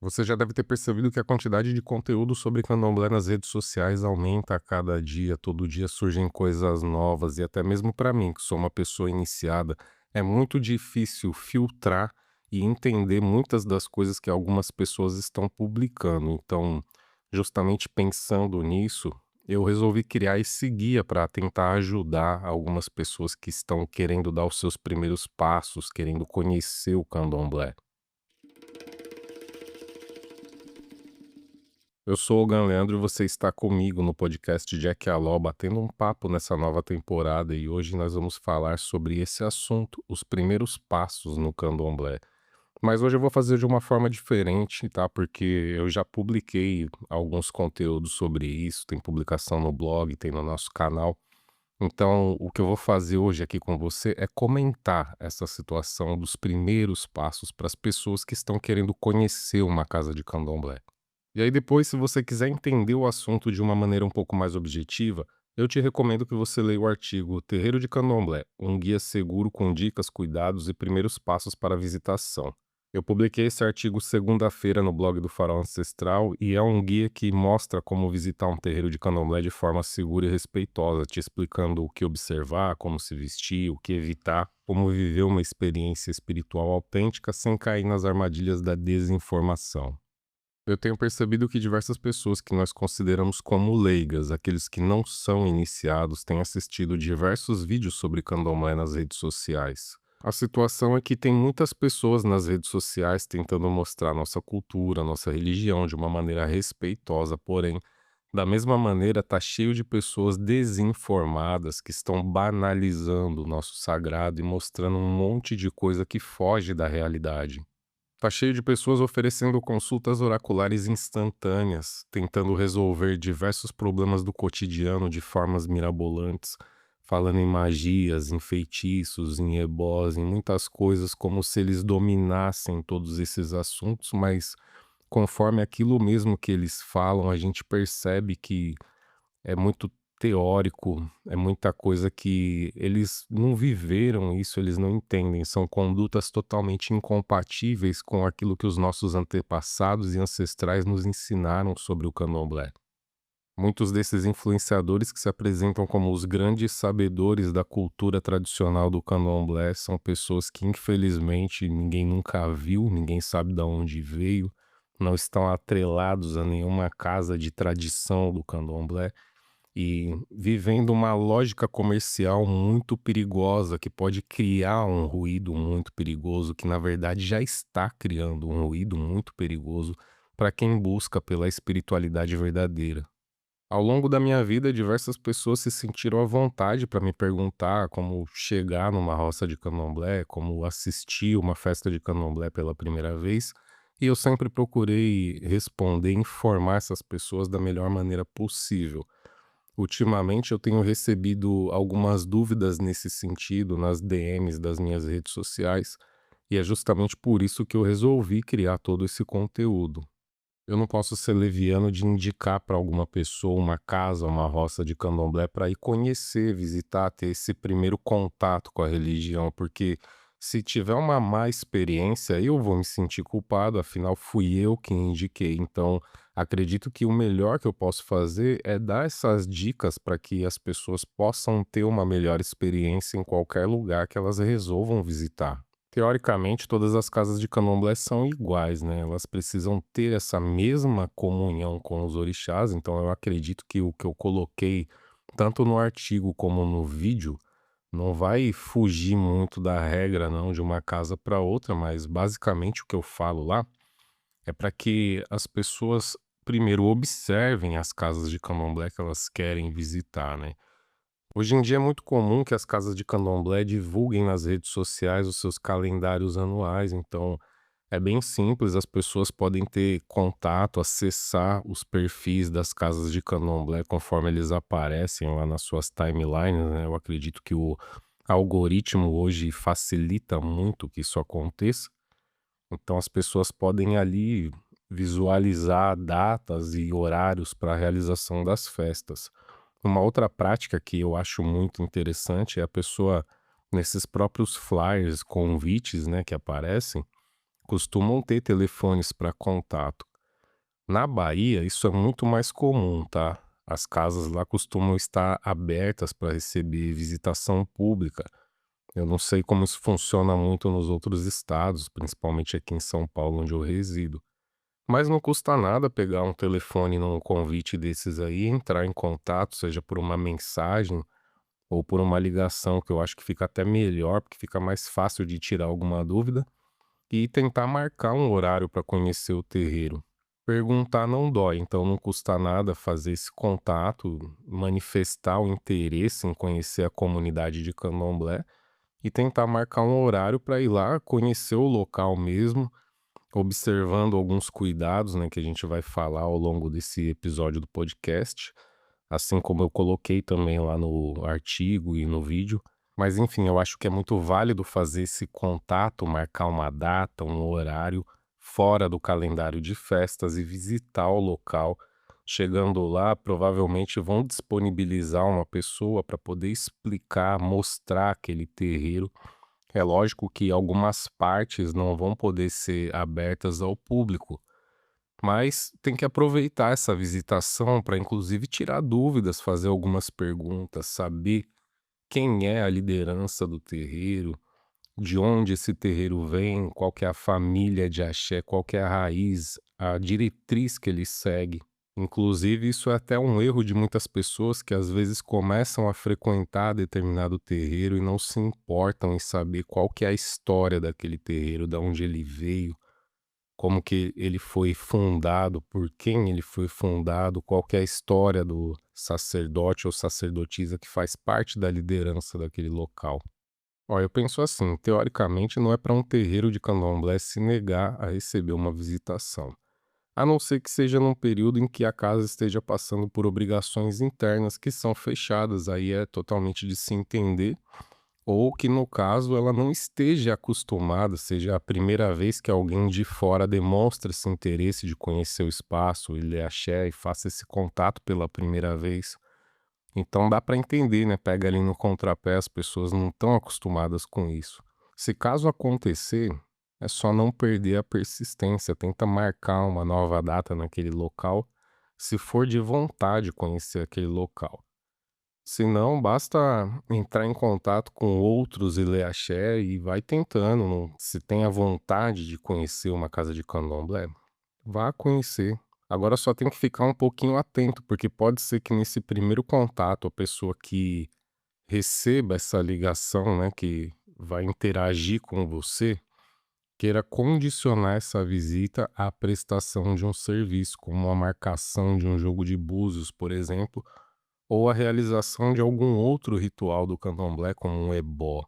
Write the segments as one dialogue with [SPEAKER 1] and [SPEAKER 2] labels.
[SPEAKER 1] Você já deve ter percebido que a quantidade de conteúdo sobre candomblé nas redes sociais aumenta a cada dia, todo dia surgem coisas novas e até mesmo para mim, que sou uma pessoa iniciada, é muito difícil filtrar e entender muitas das coisas que algumas pessoas estão publicando. Então, justamente pensando nisso, eu resolvi criar esse guia para tentar ajudar algumas pessoas que estão querendo dar os seus primeiros passos, querendo conhecer o candomblé. Eu sou o Gan Leandro e você está comigo no podcast Jack Aló, batendo um papo nessa nova temporada e hoje nós vamos falar sobre esse assunto, os primeiros passos no candomblé. Mas hoje eu vou fazer de uma forma diferente, tá? Porque eu já publiquei alguns conteúdos sobre isso, tem publicação no blog, tem no nosso canal. Então, o que eu vou fazer hoje aqui com você é comentar essa situação dos primeiros passos para as pessoas que estão querendo conhecer uma casa de candomblé. E aí depois, se você quiser entender o assunto de uma maneira um pouco mais objetiva, eu te recomendo que você leia o artigo Terreiro de Candomblé, um guia seguro com dicas, cuidados e primeiros passos para a visitação. Eu publiquei esse artigo segunda-feira no blog do Farol Ancestral e é um guia que mostra como visitar um terreiro de candomblé de forma segura e respeitosa, te explicando o que observar, como se vestir, o que evitar, como viver uma experiência espiritual autêntica sem cair nas armadilhas da desinformação. Eu tenho percebido que diversas pessoas que nós consideramos como leigas, aqueles que não são iniciados, têm assistido diversos vídeos sobre candomblé nas redes sociais. A situação é que tem muitas pessoas nas redes sociais tentando mostrar nossa cultura, nossa religião de uma maneira respeitosa, porém, da mesma maneira, tá cheio de pessoas desinformadas que estão banalizando o nosso sagrado e mostrando um monte de coisa que foge da realidade. Tá cheio de pessoas oferecendo consultas oraculares instantâneas, tentando resolver diversos problemas do cotidiano de formas mirabolantes, falando em magias, em feitiços, em ebós, em muitas coisas, como se eles dominassem todos esses assuntos, mas conforme aquilo mesmo que eles falam, a gente percebe que é muito teórico, é muita coisa que eles não viveram isso, eles não entendem, são condutas totalmente incompatíveis com aquilo que os nossos antepassados e ancestrais nos ensinaram sobre o candomblé. Muitos desses influenciadores que se apresentam como os grandes sabedores da cultura tradicional do candomblé são pessoas que infelizmente ninguém nunca viu, ninguém sabe de onde veio, não estão atrelados a nenhuma casa de tradição do candomblé e vivendo uma lógica comercial muito perigosa, que pode criar um ruído muito perigoso, que na verdade já está criando um ruído muito perigoso para quem busca pela espiritualidade verdadeira. Ao longo da minha vida, diversas pessoas se sentiram à vontade para me perguntar como chegar numa roça de candomblé, como assistir uma festa de candomblé pela primeira vez, e eu sempre procurei responder e informar essas pessoas da melhor maneira possível. Ultimamente eu tenho recebido algumas dúvidas nesse sentido nas DMs das minhas redes sociais, e é justamente por isso que eu resolvi criar todo esse conteúdo. Eu não posso ser leviano de indicar para alguma pessoa uma casa, uma roça de candomblé para ir conhecer, visitar, ter esse primeiro contato com a religião, porque se tiver uma má experiência, eu vou me sentir culpado, afinal fui eu quem indiquei. Então, acredito que o melhor que eu posso fazer é dar essas dicas para que as pessoas possam ter uma melhor experiência em qualquer lugar que elas resolvam visitar. Teoricamente, todas as casas de candomblé são iguais, né, elas precisam ter essa mesma comunhão com os orixás, então eu acredito que o que eu coloquei, tanto no artigo como no vídeo, não vai fugir muito da regra não, de uma casa para outra, mas basicamente o que eu falo lá, é para que as pessoas primeiro observem as casas de candomblé que elas querem visitar, né. Hoje em dia é muito comum que as casas de candomblé divulguem nas redes sociais os seus calendários anuais, então é bem simples, as pessoas podem ter contato, acessar os perfis das casas de candomblé conforme eles aparecem lá nas suas timelines, né? Eu acredito que o algoritmo hoje facilita muito que isso aconteça, então as pessoas podem ali visualizar datas e horários para a realização das festas. Uma outra prática que eu acho muito interessante é a pessoa, nesses próprios flyers, convites, né, que aparecem, costumam ter telefones para contato. Na Bahia, isso é muito mais comum, tá? As casas lá costumam estar abertas para receber visitação pública. Eu não sei como isso funciona muito nos outros estados, principalmente aqui em São Paulo, onde eu resido. Mas não custa nada pegar um telefone num convite desses aí, entrar em contato, seja por uma mensagem ou por uma ligação, que eu acho que fica até melhor, porque fica mais fácil de tirar alguma dúvida, e tentar marcar um horário para conhecer o terreiro. Perguntar não dói, então não custa nada fazer esse contato, manifestar o interesse em conhecer a comunidade de Candomblé e tentar marcar um horário para ir lá conhecer o local mesmo, observando alguns cuidados, né, que a gente vai falar ao longo desse episódio do podcast, assim como eu coloquei também lá no artigo e no vídeo. Mas enfim, eu acho que é muito válido fazer esse contato, marcar uma data, um horário fora do calendário de festas e visitar o local. Chegando lá, provavelmente vão disponibilizar uma pessoa para poder explicar, mostrar aquele terreiro. É lógico que algumas partes não vão poder ser abertas ao público, mas tem que aproveitar essa visitação para inclusive tirar dúvidas, fazer algumas perguntas, saber quem é a liderança do terreiro, de onde esse terreiro vem, qual que é a família de axé, qual que é a raiz, a diretriz que ele segue. Inclusive, isso é até um erro de muitas pessoas que às vezes começam a frequentar determinado terreiro e não se importam em saber qual que é a história daquele terreiro, de onde ele veio, como que ele foi fundado, por quem ele foi fundado, qual que é a história do sacerdote ou sacerdotisa que faz parte da liderança daquele local. Ó, eu penso assim, teoricamente não é para um terreiro de candomblé se negar a receber uma visitação, a não ser que seja num período em que a casa esteja passando por obrigações internas que são fechadas, aí é totalmente de se entender, ou que no caso ela não esteja acostumada, seja a primeira vez que alguém de fora demonstra esse interesse de conhecer o espaço, ele é axé e faça esse contato pela primeira vez. Então dá para entender, né? Pega ali no contrapé, as pessoas não estão acostumadas com isso. Se caso acontecer, é só não perder a persistência, tenta marcar uma nova data naquele local, se for de vontade conhecer aquele local. Se não, basta entrar em contato com outros Ileaxé e vai tentando. Se tem a vontade de conhecer uma casa de candomblé, vá conhecer. Agora só tem que ficar um pouquinho atento, porque pode ser que nesse primeiro contato a pessoa que receba essa ligação, né, que vai interagir com você, queira condicionar essa visita à prestação de um serviço, como a marcação de um jogo de búzios, por exemplo, ou a realização de algum outro ritual do candomblé, como um ebó.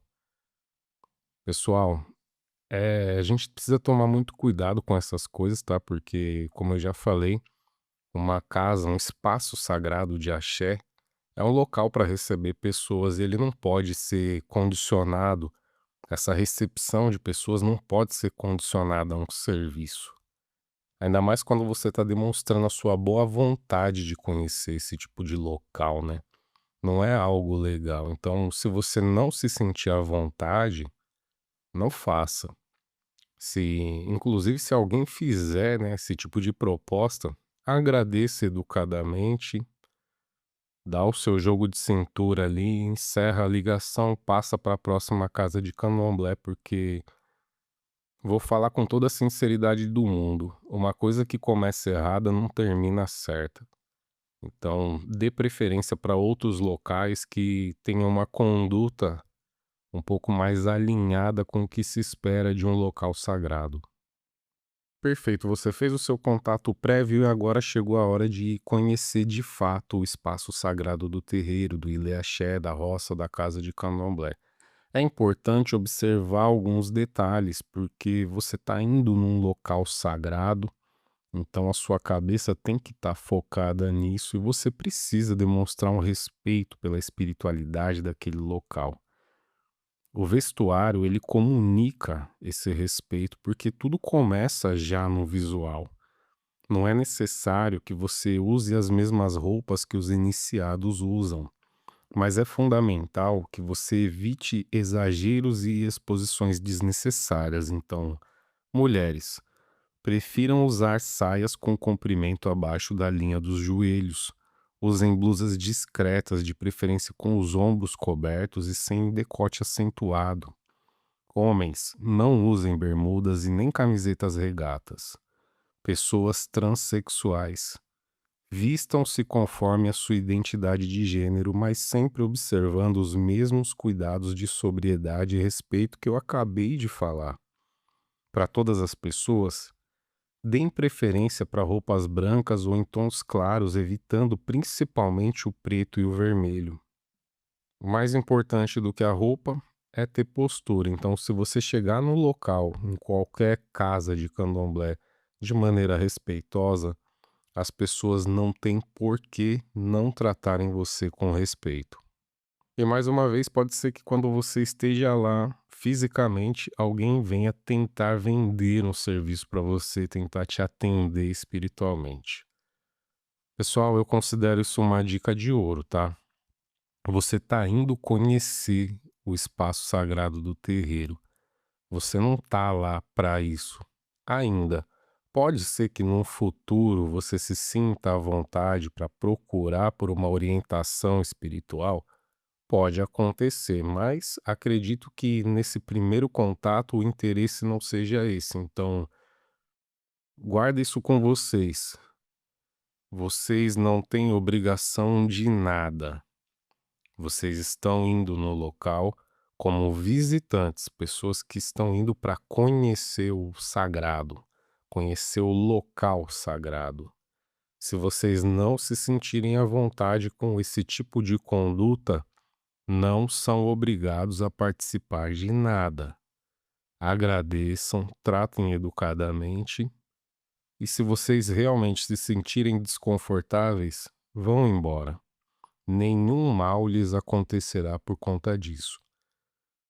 [SPEAKER 1] Pessoal, a gente precisa tomar muito cuidado com essas coisas, tá? Porque, como eu já falei, uma casa, um espaço sagrado de axé é um local para receber pessoas e ele não pode ser condicionado, essa recepção de pessoas não pode ser condicionada a um serviço. Ainda mais quando você está demonstrando a sua boa vontade de conhecer esse tipo de local, né? Não é algo legal. Então, se você não se sentir à vontade, não faça. Se, inclusive, se alguém fizer, né, esse tipo de proposta, agradeça educadamente, dá o seu jogo de cintura ali, encerra a ligação, passa para a próxima casa de candomblé, porque vou falar com toda a sinceridade do mundo, uma coisa que começa errada não termina certa. Então, dê preferência para outros locais que tenham uma conduta um pouco mais alinhada com o que se espera de um local sagrado. Perfeito, você fez o seu contato prévio e agora chegou a hora de conhecer de fato o espaço sagrado do terreiro, do Ileaxé, da roça, da casa de candomblé. É importante observar alguns detalhes, porque você está indo num local sagrado, então a sua cabeça tem que estar focada nisso e você precisa demonstrar um respeito pela espiritualidade daquele local. O vestuário, ele comunica esse respeito, porque tudo começa já no visual. Não é necessário que você use as mesmas roupas que os iniciados usam, mas é fundamental que você evite exageros e exposições desnecessárias. Então, Mulheres, prefiram usar saias com comprimento abaixo da linha dos joelhos. Usem blusas discretas, de preferência com os ombros cobertos e sem decote acentuado. Homens, não usem bermudas e nem camisetas regatas. Pessoas transexuais, vistam-se conforme a sua identidade de gênero, mas sempre observando os mesmos cuidados de sobriedade e respeito que eu acabei de falar. Para todas as pessoas, deem preferência para roupas brancas ou em tons claros, evitando principalmente o preto e o vermelho. O mais importante do que a roupa é ter postura. Então, se você chegar no local, em qualquer casa de candomblé, de maneira respeitosa, as pessoas não têm por que não tratarem você com respeito. E mais uma vez, pode ser que quando você esteja lá fisicamente, alguém venha tentar vender um serviço para você, tentar te atender espiritualmente. Pessoal, eu considero isso uma dica de ouro, tá? Você está indo conhecer o espaço sagrado do terreiro. Você não está lá para isso ainda. Pode ser que no futuro você se sinta à vontade para procurar por uma orientação espiritual. Pode acontecer, mas acredito que nesse primeiro contato o interesse não seja esse. Então, guarda isso com vocês. Vocês não têm obrigação de nada. Vocês estão indo no local como visitantes, pessoas que estão indo para conhecer o sagrado, conhecer o local sagrado. Se vocês não se sentirem à vontade com esse tipo de conduta, não são obrigados a participar de nada. Agradeçam, tratem educadamente e se vocês realmente se sentirem desconfortáveis, vão embora. Nenhum mal lhes acontecerá por conta disso.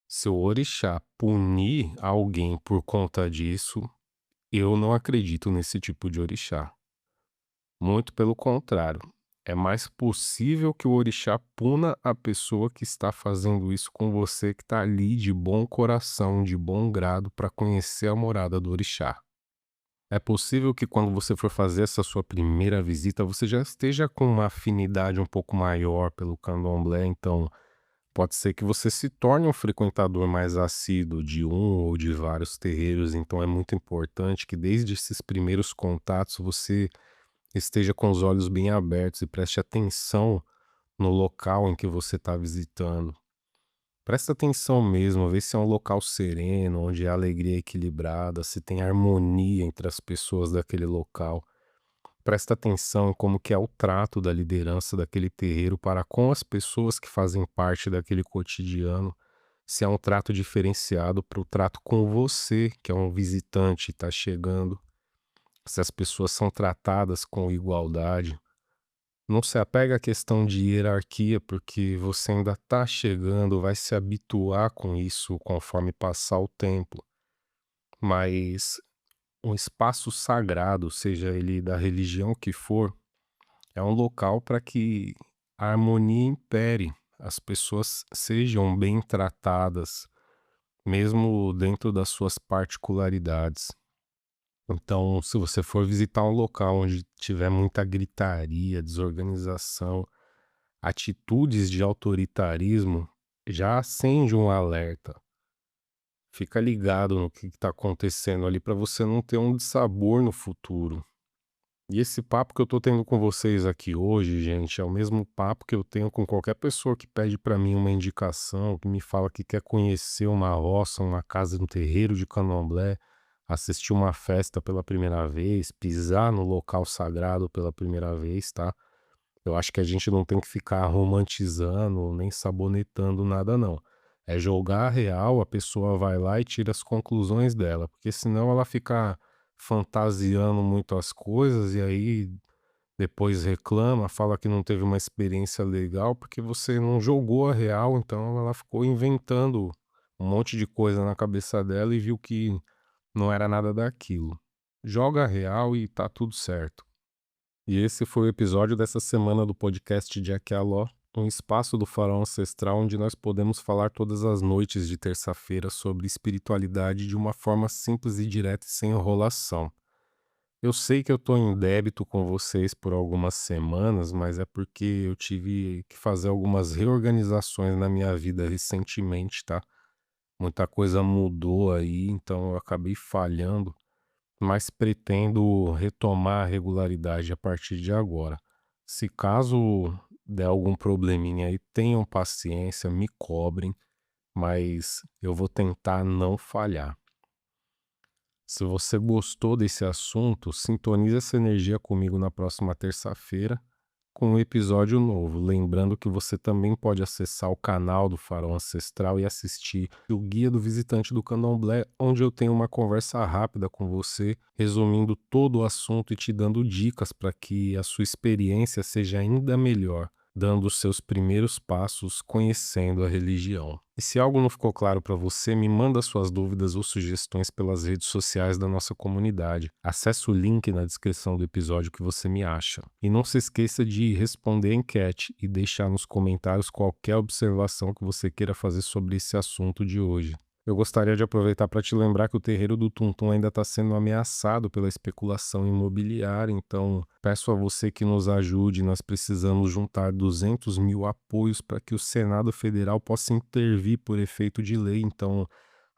[SPEAKER 1] Se o orixá punir alguém por conta disso, eu não acredito nesse tipo de orixá. Muito pelo contrário, é mais possível que o orixá puna a pessoa que está fazendo isso com você, que está ali de bom coração, de bom grado, para conhecer a morada do orixá. É possível que quando você for fazer essa sua primeira visita, você já esteja com uma afinidade um pouco maior pelo candomblé, então pode ser que você se torne um frequentador mais assíduo de um ou de vários terreiros, então é muito importante que desde esses primeiros contatos você esteja com os olhos bem abertos e preste atenção no local em que você está visitando. Presta atenção mesmo, vê se é um local sereno, onde a alegria é equilibrada, se tem harmonia entre as pessoas daquele local. Presta atenção em como que é o trato da liderança daquele terreiro para com as pessoas que fazem parte daquele cotidiano. Se é um trato diferenciado para o trato com você, que é um visitante e está chegando. Se as pessoas são tratadas com igualdade. Não se apega à questão de hierarquia, porque você ainda está chegando, vai se habituar com isso conforme passar o tempo. Mas um espaço sagrado, seja ele da religião que for, é um local para que a harmonia impere, as pessoas sejam bem tratadas, mesmo dentro das suas particularidades. Então, se você for visitar um local onde tiver muita gritaria, desorganização, atitudes de autoritarismo, já acende um alerta. Fica ligado no que está acontecendo ali para você não ter um dissabor no futuro. E esse papo que eu tô tendo com vocês aqui hoje, gente, é o mesmo papo que eu tenho com qualquer pessoa que pede para mim uma indicação, que me fala que quer conhecer uma roça, uma casa, um terreiro de candomblé, assistir uma festa pela primeira vez, pisar no local sagrado pela primeira vez, tá? Eu acho que a gente não tem que ficar romantizando nem sabonetando nada, não. É jogar a real, a pessoa vai lá e tira as conclusões dela, porque senão ela fica fantasiando muito as coisas e aí depois reclama, fala que não teve uma experiência legal porque você não jogou a real, então ela ficou inventando um monte de coisa na cabeça dela e viu que não era nada daquilo. Joga a real e tá tudo certo. E esse foi o episódio dessa semana do podcast Jack Aló. um espaço do Farol Ancestral onde nós podemos falar todas as noites de terça-feira sobre espiritualidade de uma forma simples e direta e sem enrolação. Eu sei que eu tô em débito com vocês por algumas semanas, mas é porque eu tive que fazer algumas reorganizações na minha vida recentemente, tá? Muita coisa mudou aí, então eu acabei falhando, mas pretendo retomar a regularidade a partir de agora. Se caso der algum probleminha aí, tenham paciência, me cobrem, mas eu vou tentar não falhar. Se você gostou desse assunto, sintonize essa energia comigo na próxima terça-feira com um episódio novo. Lembrando que você também pode acessar o canal do Farol Ancestral e assistir o Guia do Visitante do Candomblé, onde eu tenho uma conversa rápida com você, resumindo todo o assunto e te dando dicas para que a sua experiência seja ainda melhor, dando os seus primeiros passos conhecendo a religião. E se algo não ficou claro para você, me manda suas dúvidas ou sugestões pelas redes sociais da nossa comunidade. Acesse o link na descrição do episódio que você me acha. E não se esqueça de responder a enquete e deixar nos comentários qualquer observação que você queira fazer sobre esse assunto de hoje. Eu gostaria de aproveitar para te lembrar que o terreiro do Tuntum ainda está sendo ameaçado pela especulação imobiliária, então peço a você que nos ajude. Nós precisamos juntar 200 mil apoios para que o Senado Federal possa intervir por efeito de lei. Então,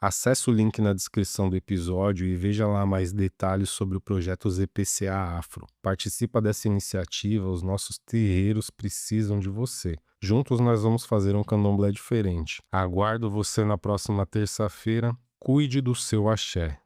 [SPEAKER 1] acesse o link na descrição do episódio e veja lá mais detalhes sobre o projeto ZPCA Afro. Participa dessa iniciativa, os nossos terreiros precisam de você. Juntos nós vamos fazer um candomblé diferente. Aguardo você na próxima terça-feira. Cuide do seu axé.